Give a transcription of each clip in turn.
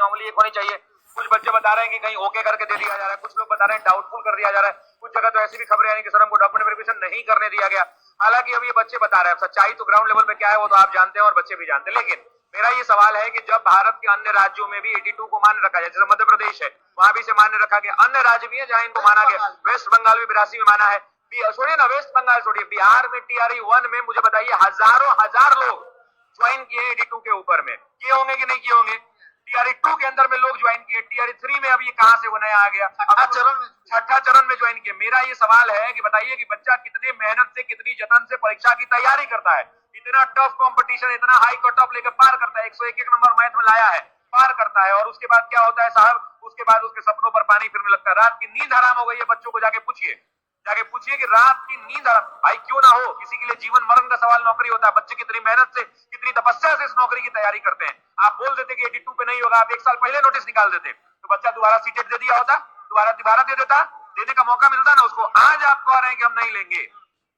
मामूली एक होनी चाहिए। कुछ बच्चे बता रहे हैं कि कहीं ओके करके दे दिया जा रहा है, कुछ लोग बता रहे हैं डाउटफुल कर दिया जा रहा है, कुछ जगह तो ऐसी भी खबरें आई कि सर हमको डॉक्यूमेंट वेरिफिकेशन नहीं करने दिया गया। हालांकि अब ये बच्चे बता रहे हैं, सच्चाई तो ग्राउंड लेवल पे क्या है वो तो आप जानते हैं और बच्चे भी जानते हैं। लेकिन मेरा ये सवाल है कि जब भारत के अन्य राज्यों में भी 82 को मान्य रखा जाए, जैसे मध्य प्रदेश है वहां भी इसे मान्य रखा गया, अन्य राज्य भी है जहां इनको माना गया, वेस्ट बंगाल में 82 में माना है, छोड़िए ना वेस्ट बंगाल छोड़िए, बिहार में TRE 1 में मुझे बताइए हजार लोग ज्वाइन किए 82 के ऊपर में, किए होंगे कि नहीं किए होंगे? TRE 2 के अंदर में लोग ज्वाइन किए, TRE 3 में अब ये कहां से वो नया आ गया, छठा चरण में ज्वाइन किए। मेरा ये सवाल है कि बताइए कि बच्चा कितने मेहनत से कितनी जतन से परीक्षा की तैयारी करता है, इतना टफ कंपटीशन, इतना हाई कट ऑफ लेकर पार करता है, 101 नंबर मैथ में लाया है, पार करता है, और उसके बाद क्या होता है साहब, उसके बाद उसके सपनों पर पानी फिरने लगता है, रात की नींद हराम हो गई है। बच्चों को जाके पूछिए कि रात की नींद हराम, भाई क्यों ना हो, किसी के लिए जीवन मरण का सवाल नौकरी होता है, बच्चे कितनी मेहनत से कितनी तपस्या से इस नौकरी की तैयारी करते हैं। आप बोल देते कि 82 पे नहीं होगा, आप 1 साल पहले नोटिस निकाल देते तो बच्चा दोबारा सीटेट दे दिया होता, दोबारा दे देता, देने का मौका मिलता ना उसको। आज आप कह रहे हैं कि हम नहीं लेंगे,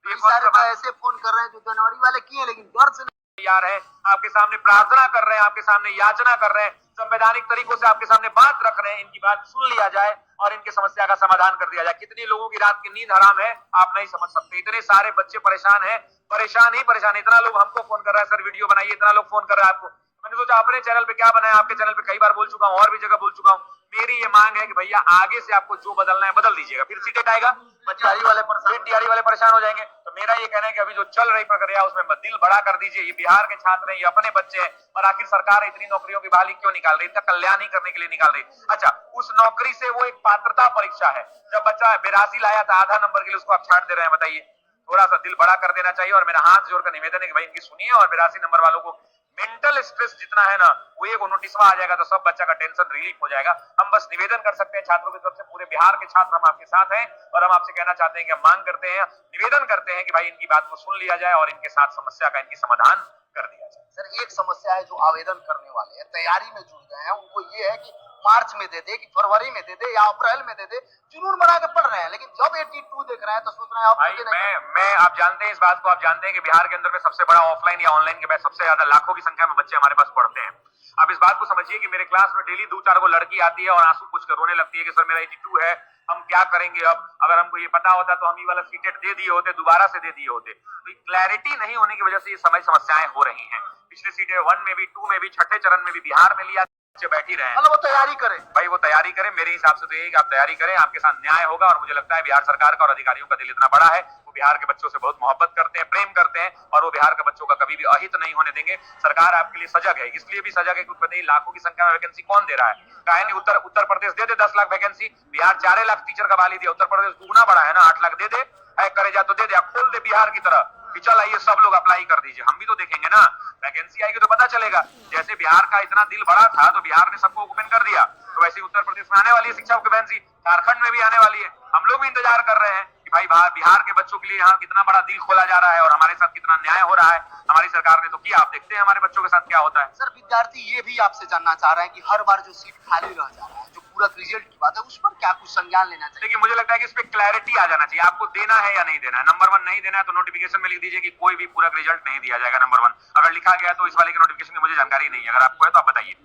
ऐसे फोन कर रहे हैं जो जनवरी वाले किए लेकिन डर से तैयार है, आपके सामने प्रार्थना कर रहे हैं, आपके सामने याचना कर रहे हैं, संवैधानिक तरीकों से आपके सामने बात रख रहे हैं, इनकी बात सुन लिया जाए और इनकी समस्या का समाधान कर दिया जाए। कितनी लोगों की रात की नींद हराम है आप नहीं समझ सकते, इतने सारे बच्चे परेशान हैं, परेशान ही परेशान। इतना लोग हमको फोन कर रहा है, सर वीडियो बनाइए, इतना लोग फोन कर रहा है आपको। मैंने सोचा अपने चैनल पे क्या बनाया, आपके चैनल पे कई बार बोल चुका हूं और भी जगह बोल चुका हूं, मेरी ये मांग है कि भैया आगे से आपको जो बदलना है बदल दीजिएगा, फिर सीटेट आएगा, TRE वाले परेशान हो जाएंगे। तो मेरा ये कहना है कि अभी जो चल रही प्रक्रिया उसमें दिल बड़ा कर दीजिए। ये बिहार के छात्र हैं, ये अपने बच्चे हैं, और आखिर सरकार इतनी नौकरियों की बहाली क्यों निकाल रही है? इनका कल्याण ही करने के लिए निकाल रही है। अच्छा, उस नौकरी से वो एक पात्रता परीक्षा है, जब बच्चा 82 लाया था आधा नंबर के लिए, उसको आप छाट दे रहे हैं, बताइए। थोड़ा सा दिल बड़ा कर देना चाहिए। और मेरा हाथ जोड़कर निवेदन है कि भाई इनकी सुनिए, और 82 नंबर वालों को मेंटल स्ट्रेस जितना है ना, वो एक नोटिसवा आ जाएगा तो सब बच्चा का टेंशन रिलीफ हो जाएगा। हम बस निवेदन कर सकते हैं छात्रों की तरफ से, पूरे बिहार के छात्र हम आपके साथ हैं, और हम आपसे कहना चाहते हैं कि हम मांग करते हैं, निवेदन करते हैं कि भाई इनकी बात को सुन लिया जाए और इनके साथ समस्या का इनकी समाधान कर दिया जाए। सर एक समस्या है जो आवेदन करने वाले हैं तैयारी में जुट गए हैं, उनको ये है कि मार्च में दे दे कि फरवरी में दे दे या अप्रैल में दे दे, जुनून बना के पढ़ रहे हैं, लेकिन जब 82 देख रहे हैं तो सोच रहे हैं मैं आप जानते हैं इस बात को, आप जानते हैं कि बिहार के अंदर में सबसे बड़ा ऑफलाइन या ऑनलाइन के बाद सबसे ज्यादा लाखों की संख्या में बच्चे हमारे पास पढ़ते हैं। आप इस बात को समझिए कि मेरे क्लास में डेली 2-4 को लड़की आती है और आंसू पूछ कर रोने लगती है कि सर मेरा 82 है, हम क्या करेंगे अब, अगर हमको ये पता होता तो हम ये वाला सीटेट दे दिए होते, दोबारा से दे दिए होते। तो क्लैरिटी नहीं होने की वजह से ये समस्याएं हो रही हैं। पिछले सीटेट 1 में भी, 2 में भी, छठे चरण में भी बिहार में लिया, बच्चे बैठ ही रहे हैं। मतलब वो तैयारी करें भाई, वो तैयारी करें। मेरे हिसाब से तो यही कि आप तैयारी करें, आपके साथ न्याय होगा। और मुझे लगता है बिहार सरकार का और अधिकारियों का दिल इतना बड़ा है, वो बिहार के बच्चों से बहुत मोहब्बत करते हैं, प्रेम करते हैं, और वो बिहार के बच्चों का कभी भी अहित नहीं होने देंगे। सरकार आपके लिए सजग है, इसलिए भी सजग है क्योंकि बताइए लाखों की संख्या में वैकेंसी कौन दे रहा है? काहे नहीं उत्तर प्रदेश दे दे 10 लाख वैकेंसी, बिहार 4 लाख टीचर का बहाली दिया, उत्तर प्रदेश दुगना बड़ा है ना, 8 लाख दे दे, करे जा तो दे दे, आप खोल दे बिहार की तरह कि चल आइए सब लोग अप्लाई कर दीजिए, हम भी तो देखेंगे ना, वैकेंसी आएगी तो पता चलेगा। जैसे बिहार का इतना दिल बड़ा था तो बिहार ने सबको ओपन कर दिया, तो वैसे उत्तर प्रदेश में आने वाली है शिक्षा की वैकेंसी, झारखंड में भी आने वाली है। हम लोग भी इंतजार कर रहे हैं कि भाई बिहार के बच्चों के लिए यहाँ कितना बड़ा दिल खोला जा रहा है और हमारे साथ कितना न्याय हो रहा है। हमारी सरकार ने तो किया, आप देखते हैं हमारे बच्चों के साथ क्या होता है। सर विद्यार्थी ये भी आपसे जानना चाह रहे हैं कि हर बार जो सीट खाली रह जा रहा है, जो पूरा रिजल्ट की बात है, उस पर क्या कुछ संज्ञान लेना चाहिए? देखिए, मुझे लगता है कि इस पे क्लैरिटी आ जाना चाहिए, आपको देना है या नहीं देना है। नंबर 1 नहीं देना है तो नोटिफिकेशन में लिख दीजिए कि कोई भी पूरा रिजल्ट नहीं दिया जाएगा, नंबर 1। अगर लिखा गया तो इस वाले के नोटिफिकेशन की मुझे जानकारी नहीं है, अगर आपको है तो आप बताइए।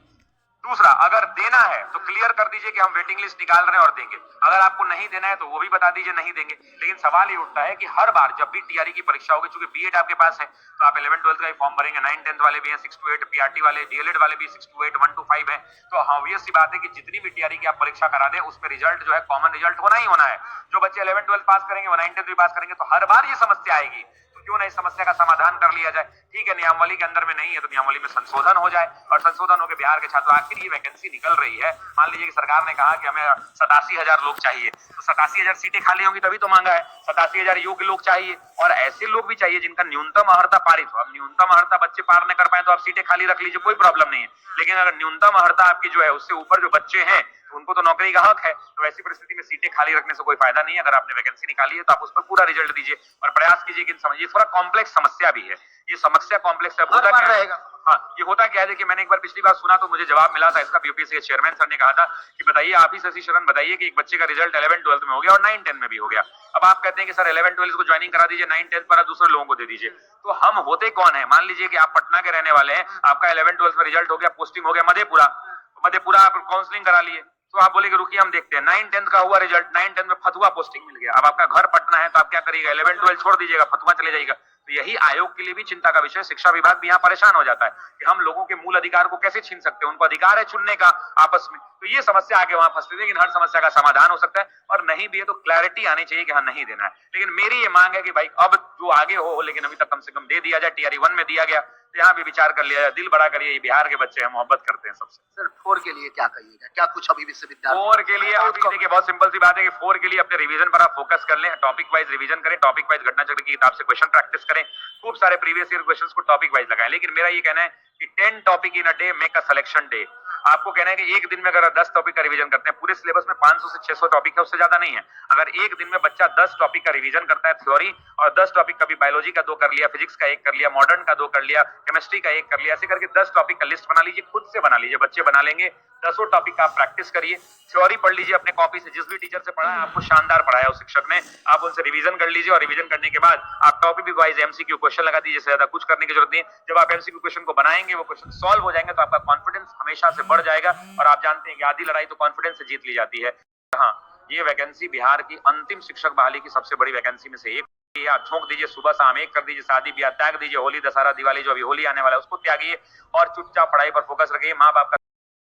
दूसरा, अगर देना है तो क्लियर कर दीजिए कि हम वेटिंग लिस्ट निकाल रहे हैं और देंगे। अगर आपको नहीं देना है तो वो भी बता दीजिए नहीं देंगे। लेकिन सवाल ये उठता है कि हर बार जब भी TRE की परीक्षा होगी, चूंकि बीएड आपके पास है तो आप 11-12 का ही फॉर्म भरेंगे, 9-10 वाले भी हैं 6 to 8, PRT वाले, DLED वाले भी 6 to 8, 1 to 5 है। तो ऑब्वियस सी बात है कि जितनी भी TRE की आप परीक्षा करा दें उसमें रिजल्ट जो है कॉमन रिजल्ट होना ही होना है। जो बच्चे 11-12 पास करेंगे वो 9-10 भी पास करेंगे, तो हर बार ये समस्या आएगी, क्यों ना इस समस्या का समाधान कर लिया जाए। ठीक है, नियमावली के अंदर में नहीं है तो नियमावली में संशोधन हो जाए, और संशोधन होकर बिहार के छात्र, आखिर ये वैकेंसी निकल रही है, मान लीजिए कि सरकार ने कहा कि हमें 87,000 लोग चाहिए, तो 87,000 सीटें खाली होंगी तभी तो मांगा है, 87,000 योग्य लोग चाहिए, और ऐसे लोग भी चाहिए जिनका न्यूनतम अर्हता पारित हो। अब न्यूनतम अर्हता बच्चे पार न कर पाए तो आप सीटें खाली रख लीजिए, कोई प्रॉब्लम नहीं है। लेकिन अगर न्यूनतम अर्हता आपकी जो है उससे ऊपर जो बच्चे हैं तो उनको तो नौकरी का हक है, तो ऐसी परिस्थिति में सीटें खाली रखने से कोई फायदा नहीं है। अगर आपने वैकेंसी निकाली है तो आप उस पर पूरा रिजल्ट दीजिए और प्रयास कीजिए कि समझिए थोड़ा कॉम्प्लेक्स समस्या भी है, ये समस्या कॉम्प्लेक्स है, होता क्या रहेगा। हाँ, ये होता क्या है, देखिए मैंने एक बार पिछली बार सुना तो मुझे जवाब मिला था इसका, यूपीएससी के चेयरमैन सर ने कहा था कि बताइए आप ही शशि शरण बताइए कि एक बच्चे का रिजल्ट 11-12 में हो गया और 9-10 में भी हो गया। अब आप कहते हैं कि सर 11-12 को ज्वाइनिंग करा दीजिए, 9-10 पर दूसरे लोगों को दे दीजिए, तो हम होते कौन है? मान लीजिए कि आप पटना के रहने वाले हैं, आपका 11-12 में रिजल्ट हो गया, पोस्टिंग हो गया मधेपुरा, मधेपुरा आप काउंसलिंग करा लिए, तो आप बोलेंगे रुकिए हम देखते हैं। 9-10 का हुआ रिजल्ट, 9-10 में फतुआ पोस्टिंग मिल गया। अब आपका घर पटना है तो आप क्या करिएगा, 11-12 छोड़ दीजिएगा, फतुआ चले जाएगा। तो यही आयोग के लिए भी चिंता का विषय, शिक्षा विभाग भी यहाँ परेशान हो जाता है कि हम लोगों के मूल अधिकार को कैसे छीन सकते हैं, उनको अधिकार है चुनने का आपस में। तो ये समस्या आगे वहां फंसती है, लेकिन हर समस्या का समाधान हो सकता है, और नहीं भी है तो क्लैरिटी आनी चाहिए कि हाँ नहीं देना है। लेकिन मेरी ये मांग है कि भाई अब जो आगे हो, लेकिन अभी तक कम से कम दे दिया जाए। TRE 1 में दिया गया तो यहाँ भी विचार कर लिया जाए, दिल बड़ा करिए, ये बिहार के बच्चे हैं, मोहब्बत करते हैं सबसे। सर 4 के लिए क्या कहिएगा, क्या कुछ अभी विश्वविद्यालय 4 के लिए अभी देखिए बहुत सिंपल सी बात है कि 4 के लिए अपने रिवीजन पर आप फोकस कर लें, टॉपिक वाइज रिवीजन करें, टॉपिक वाइज घटना चक्र की किताब से क्वेश्चन प्रैक्टिस करें, खूब सारे प्रीवियस ईयर क्वेश्चंस को टॉपिक वाइज लगाएं। लेकिन मेरा ये कहना है कि 10 topic in a day make a selection day. आपको कहना है कि एक दिन में अगर 10 टॉपिक का रिवीजन करते हैं, पूरे सिलेबस में 500 से 600 टॉपिक है, उससे ज्यादा नहीं है। अगर एक दिन में बच्चा 10 टॉपिक का रिवीजन करता है थ्योरी, और 10 टॉपिक कभी बायोलॉजी का 2 कर लिया, फिजिक्स का 1 कर लिया, मॉडर्न का 2 कर लिया, केमिस्ट्री का 1 कर लिया, ऐसे करके 10 टॉपिक का लिस्ट बना लीजिए, खुद से बना लीजिए, बच्चे बना लेंगे। 10 टॉपिक का आप प्रैक्टिस करिए, थ्योरी पढ़ लीजिए अपने कॉपी से, जिस भी टीचर से पढ़ा है आपको शानदार पढ़ाया उस शिक्षक ने, आप उनसे रिवीजन कर लीजिए। और रिवीजन करने के बाद आप टॉपिक वाइज MCQ क्वेश्चन लगा दीजिए, ज्यादा कुछ करने की जरूरत नहीं है। जब आप MCQ क्वेश्चन को बनाएंगे, वो क्वेश्चन सॉल्व हो जाएंगे, तो आपका कॉन्फिडेंस हमेशा से बढ़ जाएगा। और आप जानते हैं कि आधी लड़ाई तो कॉन्फिडेंस से जीत ली जाती है। हाँ, ये वैकेंसी बिहार की अंतिम शिक्षक बहाली की सबसे बड़ी वैकेंसी में से एक। आप झोंक दीजिए, सुबह शाम एक कर दीजिए, शादी ब्याह त्याग दीजिए, होली दशहरा दिवाली जो अभी होली आने वाला है उसको त्यागिए, और चुपचाप पढ़ाई पर फोकस रखिए। माँ बाप का